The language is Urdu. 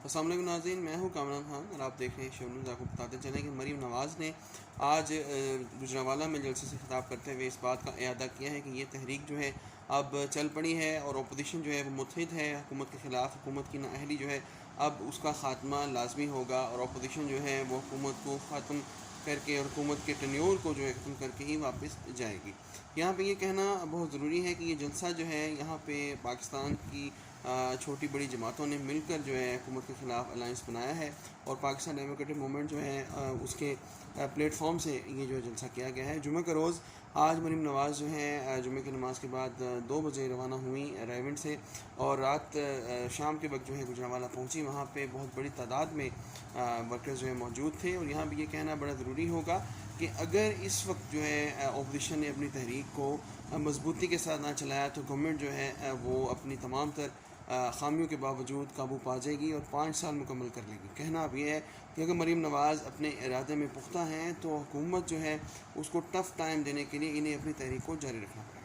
السلام علیکم ناظرین، میں ہوں کامران خان اور آپ دیکھ رہے ہیں شو نیوز۔ آپ کو بتاتے چلیں کہ مریم نواز نے آج گوجرانوالہ میں جلسے سے خطاب کرتے ہوئے اس بات کا اعادہ کیا ہے کہ یہ تحریک جو ہے اب چل پڑی ہے اور اپوزیشن جو ہے وہ متحد ہے حکومت کے خلاف۔ حکومت کی نااہلی جو ہے اب اس کا خاتمہ لازمی ہوگا اور اپوزیشن جو ہے وہ حکومت کو ختم کر کے اور حکومت کے ٹینیور کو جو ہے ختم کر کے ہی واپس جائے گی۔ یہاں پہ یہ کہنا بہت ضروری ہے کہ یہ جلسہ جو ہے یہاں پہ پاکستان کی چھوٹی بڑی جماعتوں نے مل کر جو ہے حکومت کے خلاف الائنس بنایا ہے اور پاکستان ڈیموکریٹک موومنٹ جو ہے اس کے پلیٹ فارم سے یہ جو ہے جلسہ کیا گیا ہے۔ جمعہ کا روز آج مریم نواز جو ہے جمعہ کی نماز کے بعد 2 بجے روانہ ہوئی رائیونڈ سے اور رات شام کے وقت جو ہے گوجرانوالہ پہنچی۔ وہاں پہ بہت بڑی تعداد میں ورکرز جو ہے موجود تھے اور یہاں بھی یہ کہنا بڑا ضروری ہوگا کہ اگر اس وقت جو ہے اپوزیشن نے اپنی تحریک کو مضبوطی کے ساتھ نہ چلایا تو گورنمنٹ جو ہے وہ اپنی تمام تر خامیوں کے باوجود قابو پا جائے گی اور 5 سال مکمل کر لے گی۔ کہنا اب یہ ہے کہ اگر مریم نواز اپنے ارادے میں پختہ ہیں تو حکومت جو ہے اس کو ٹف ٹائم دینے کے لیے انہیں اپنی تحریک کو جاری رکھنا پڑے گا۔